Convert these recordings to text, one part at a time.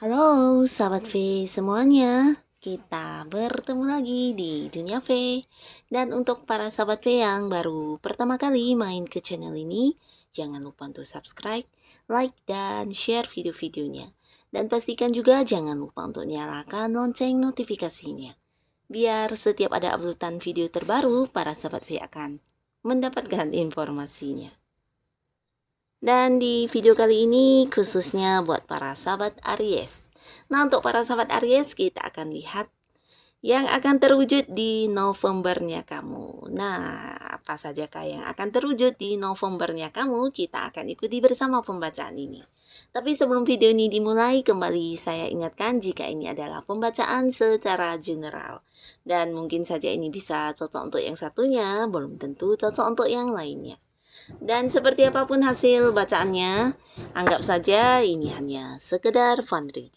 Halo sahabat V semuanya, kita bertemu lagi di Dunia V. Dan untuk para sahabat V yang baru pertama kali main ke channel ini, jangan lupa untuk subscribe, like, dan share video-videonya. Dan pastikan juga jangan lupa untuk nyalakan lonceng notifikasinya. Biar setiap ada uploadan video terbaru, para sahabat V akan mendapatkan informasinya. Dan di video kali ini khususnya buat para sahabat Aries. Nah, untuk para sahabat Aries kita akan lihat yang akan terwujud di Novembernya kamu. Nah, apa sajakah yang akan terwujud di Novembernya kamu? Kita akan ikuti bersama pembacaan ini. Tapi sebelum video ini dimulai, kembali saya ingatkan jika ini adalah pembacaan secara general. Dan mungkin saja ini bisa cocok untuk yang satunya, belum tentu cocok untuk yang lainnya. Dan seperti apapun hasil bacaannya, anggap saja ini hanya sekedar fun reading.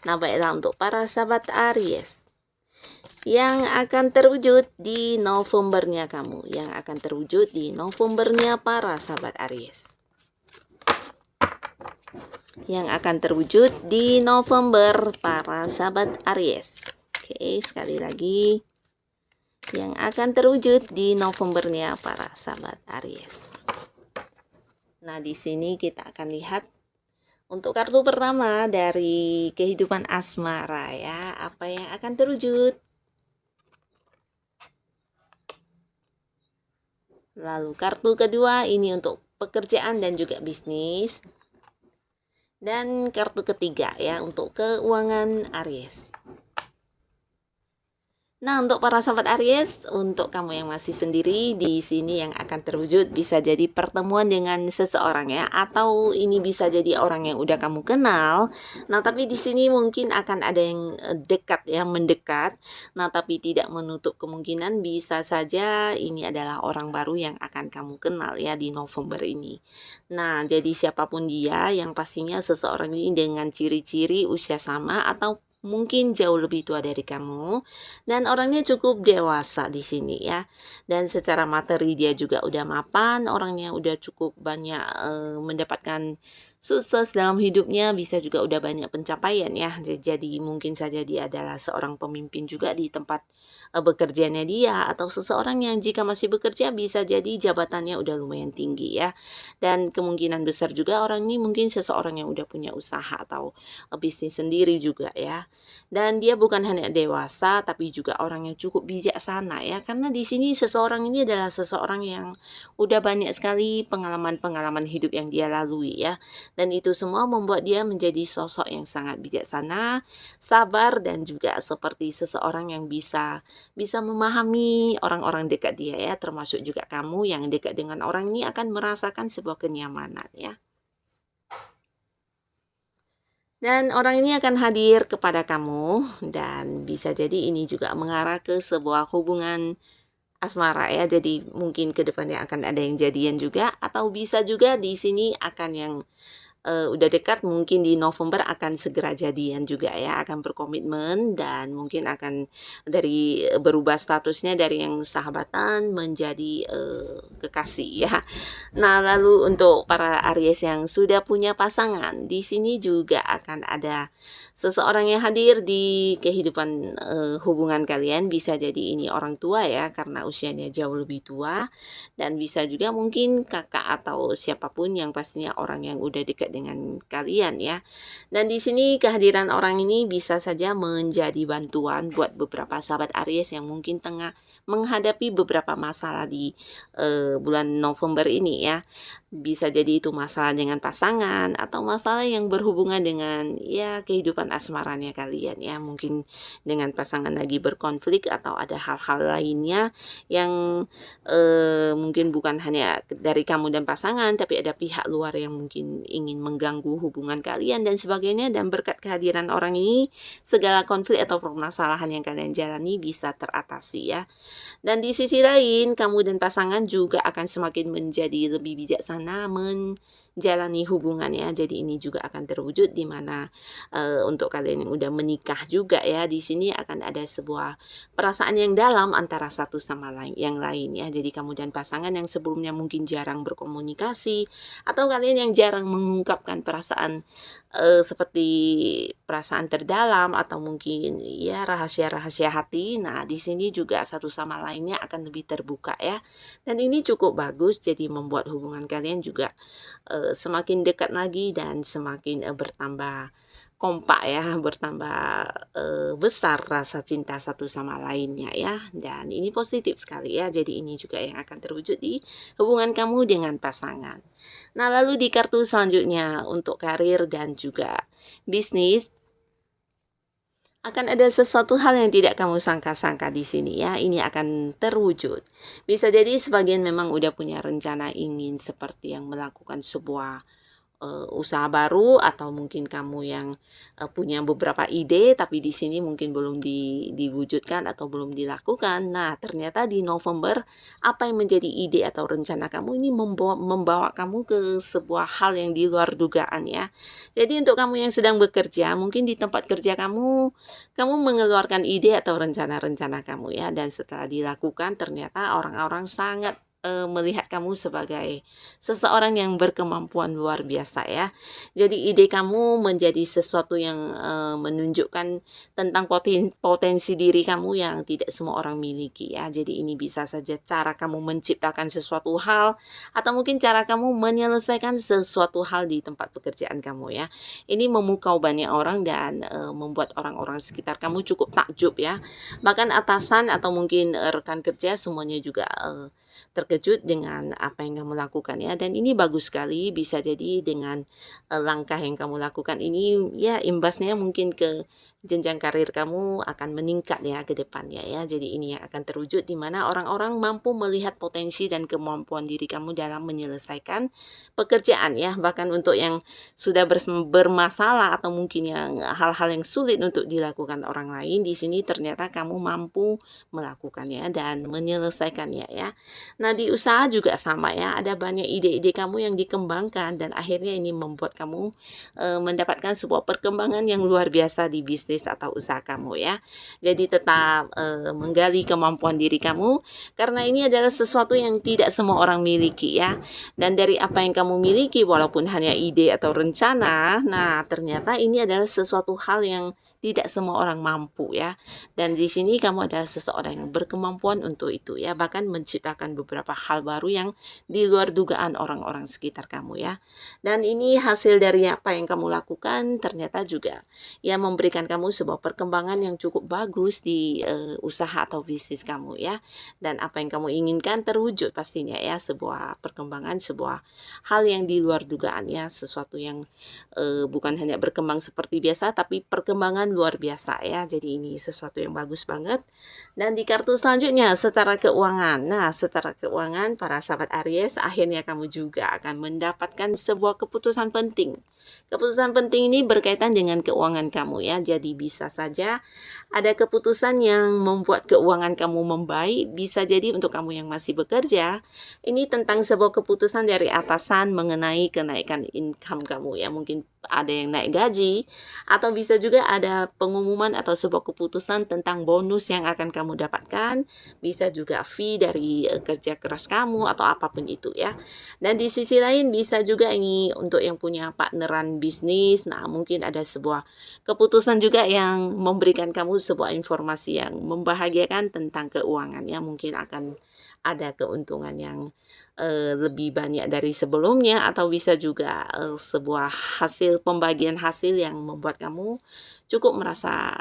Nah, baiklah untuk para sahabat Aries yang akan terwujud di Novembernya kamu, yang akan terwujud di Novembernya para sahabat Aries. Yang akan terwujud di November para sahabat Aries. Oke, sekali lagi. Yang akan terwujud di Novembernya para sahabat Aries. Nah, di sini kita akan lihat untuk kartu pertama dari kehidupan asmara ya, apa yang akan terwujud. Lalu kartu kedua ini untuk pekerjaan dan juga bisnis. Dan kartu ketiga ya untuk keuangan Aries. Nah, untuk para sahabat Aries, untuk kamu yang masih sendiri di sini yang akan terwujud bisa jadi pertemuan dengan seseorang ya, atau ini bisa jadi orang yang udah kamu kenal. Nah, tapi di sini mungkin akan ada yang dekat ya, mendekat. Nah, tapi tidak menutup kemungkinan bisa saja ini adalah orang baru yang akan kamu kenal ya di November ini. Nah, jadi siapapun dia yang pastinya seseorang ini dengan ciri-ciri usia sama atau mungkin jauh lebih tua dari kamu, dan orangnya cukup dewasa di sini ya. Dan secara materi dia juga udah mapan, orangnya udah cukup banyak mendapatkan sukses dalam hidupnya, bisa juga udah banyak pencapaian ya. Jadi mungkin saja dia adalah seorang pemimpin juga di tempat bekerjanya dia, atau seseorang yang jika masih bekerja bisa jadi jabatannya udah lumayan tinggi ya. Dan kemungkinan besar juga orang ini mungkin seseorang yang udah punya usaha atau bisnis sendiri juga ya. Dan dia bukan hanya dewasa tapi juga orang yang cukup bijaksana ya, karena di sini seseorang ini adalah seseorang yang udah banyak sekali pengalaman-pengalaman hidup yang dia lalui ya. Dan itu semua membuat dia menjadi sosok yang sangat bijaksana, sabar, dan juga seperti seseorang yang bisa memahami orang-orang dekat dia ya, termasuk juga kamu yang dekat dengan orang ini akan merasakan sebuah kenyamanan ya. Dan orang ini akan hadir kepada kamu dan bisa jadi ini juga mengarah ke sebuah hubungan asmara ya. Jadi mungkin ke depannya akan ada yang jadian juga, atau bisa juga di sini akan yang udah dekat, mungkin di November akan segera jadian juga ya, akan berkomitmen dan mungkin akan dari berubah statusnya dari yang sahabatan menjadi kekasih ya. Nah, lalu untuk para Aries yang sudah punya pasangan, di sini juga akan ada seseorang yang hadir di kehidupan hubungan kalian. Bisa jadi ini orang tua ya, karena usianya jauh lebih tua, dan bisa juga mungkin kakak atau siapapun yang pastinya orang yang udah dekat dengan kalian ya. Dan di sini kehadiran orang ini bisa saja menjadi bantuan buat beberapa sahabat Aries yang mungkin tengah menghadapi beberapa masalah di bulan November ini ya. Bisa jadi itu masalah dengan pasangan atau masalah yang berhubungan dengan ya kehidupan asmaranya kalian ya. Mungkin dengan pasangan lagi berkonflik atau ada hal-hal lainnya yang mungkin bukan hanya dari kamu dan pasangan, tapi ada pihak luar yang mungkin ingin mengganggu hubungan kalian dan sebagainya. Dan berkat kehadiran orang ini, segala konflik atau permasalahan yang kalian jalani bisa teratasi ya. Dan di sisi lain, kamu dan pasangan juga akan semakin menjadi lebih bijaksana menjalani hubungannya. Jadi ini juga akan terwujud di mana untuk kalian yang udah menikah juga ya, di sini akan ada sebuah perasaan yang dalam antara satu sama yang lain ya. Jadi kamu dan pasangan yang sebelumnya mungkin jarang berkomunikasi, atau kalian yang jarang mengungkapkan perasaan seperti perasaan terdalam atau mungkin ya rahasia-rahasia hati. Nah, di sini juga satu sama lainnya akan lebih terbuka ya. Dan ini cukup bagus jadi membuat hubungan kalian juga semakin dekat lagi dan semakin bertambah kompak ya, bertambah besar rasa cinta satu sama lainnya ya. Dan ini positif sekali ya. Jadi ini juga yang akan terwujud di hubungan kamu dengan pasangan. Nah, lalu di kartu selanjutnya untuk karir dan juga bisnis akan ada sesuatu hal yang tidak kamu sangka-sangka di sini ya. Ini akan terwujud. Bisa jadi sebagian memang udah punya rencana ingin seperti yang melakukan sebuah usaha baru atau mungkin kamu yang punya beberapa ide tapi di sini mungkin belum diwujudkan atau belum dilakukan. Nah, ternyata di November apa yang menjadi ide atau rencana kamu ini membawa kamu ke sebuah hal yang di luar dugaan ya. Jadi untuk kamu yang sedang bekerja, mungkin di tempat kerja kamu mengeluarkan ide atau rencana-rencana kamu ya, dan setelah dilakukan ternyata orang-orang sangat melihat kamu sebagai seseorang yang berkemampuan luar biasa ya. Jadi ide kamu menjadi sesuatu yang menunjukkan tentang potensi diri kamu yang tidak semua orang miliki ya. Jadi ini bisa saja cara kamu menciptakan sesuatu hal atau mungkin cara kamu menyelesaikan sesuatu hal di tempat pekerjaan kamu ya. Ini memukau banyak orang dan membuat orang-orang sekitar kamu cukup takjub ya. Bahkan atasan atau mungkin rekan kerja semuanya juga terkejut dengan apa yang kamu lakukan ya. Dan ini bagus sekali, bisa jadi dengan langkah yang kamu lakukan ini ya imbasnya mungkin ke jenjang karir kamu akan meningkat ya ke depannya ya. Jadi ini yang akan terwujud di mana orang-orang mampu melihat potensi dan kemampuan diri kamu dalam menyelesaikan pekerjaan ya. Bahkan untuk yang sudah bermasalah atau mungkin yang hal-hal yang sulit untuk dilakukan orang lain, di sini ternyata kamu mampu melakukannya dan menyelesaikannya ya. Nah, di usaha juga sama ya, ada banyak ide-ide kamu yang dikembangkan dan akhirnya ini membuat kamu mendapatkan sebuah perkembangan yang luar biasa di bisnis atau usaha kamu ya. Jadi tetap menggali kemampuan diri kamu karena ini adalah sesuatu yang tidak semua orang miliki ya. Dan dari apa yang kamu miliki walaupun hanya ide atau rencana, nah ternyata ini adalah sesuatu hal yang tidak semua orang mampu ya. Dan di sini kamu adalah seseorang yang berkemampuan untuk itu ya, bahkan menciptakan beberapa hal baru yang di luar dugaan orang-orang sekitar kamu ya. Dan ini hasil dari apa yang kamu lakukan ternyata juga ya memberikan kamu sebuah perkembangan yang cukup bagus di usaha atau bisnis kamu ya. Dan apa yang kamu inginkan terwujud pastinya ya, sebuah perkembangan, sebuah hal yang di luar dugaan ya, sesuatu yang bukan hanya berkembang seperti biasa tapi perkembangan luar biasa ya. Jadi ini sesuatu yang bagus banget. Dan di kartu selanjutnya secara keuangan. Nah, secara keuangan para sahabat Aries akhirnya kamu juga akan mendapatkan sebuah keputusan penting. Keputusan penting ini berkaitan dengan keuangan kamu ya. Jadi bisa saja ada keputusan yang membuat keuangan kamu membaik. Bisa jadi untuk kamu yang masih bekerja, ini tentang sebuah keputusan dari atasan mengenai kenaikan income kamu ya. Mungkin ada yang naik gaji atau bisa juga ada pengumuman atau sebuah keputusan tentang bonus yang akan kamu dapatkan, bisa juga fee dari kerja keras kamu atau apapun itu ya. Dan di sisi lain bisa juga ini untuk yang punya partneran bisnis. Nah, mungkin ada sebuah keputusan juga yang memberikan kamu sebuah informasi yang membahagiakan tentang keuangan ya. Mungkin akan ada keuntungan yang lebih banyak dari sebelumnya atau bisa juga sebuah hasil pembagian hasil yang membuat kamu cukup merasa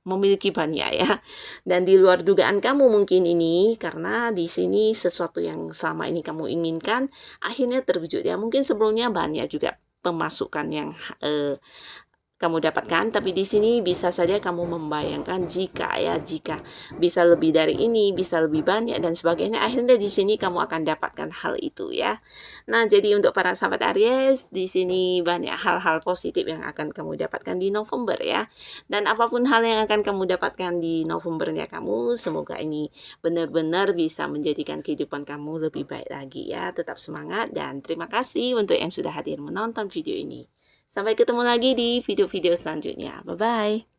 memiliki banyak ya. Dan di luar dugaan kamu mungkin ini karena di sini sesuatu yang selama ini kamu inginkan akhirnya terwujud ya. Mungkin sebelumnya banyak juga pemasukan yang kamu dapatkan, tapi di sini bisa saja kamu membayangkan jika bisa lebih dari ini, bisa lebih banyak dan sebagainya. Akhirnya di sini kamu akan dapatkan hal itu ya. Nah, jadi untuk para sahabat Aries, di sini banyak hal-hal positif yang akan kamu dapatkan di November ya. Dan apapun hal yang akan kamu dapatkan di Novembernya kamu, semoga ini benar-benar bisa menjadikan kehidupan kamu lebih baik lagi ya. Tetap semangat dan terima kasih untuk yang sudah hadir menonton video ini. Sampai ketemu lagi di video-video selanjutnya. Bye-bye.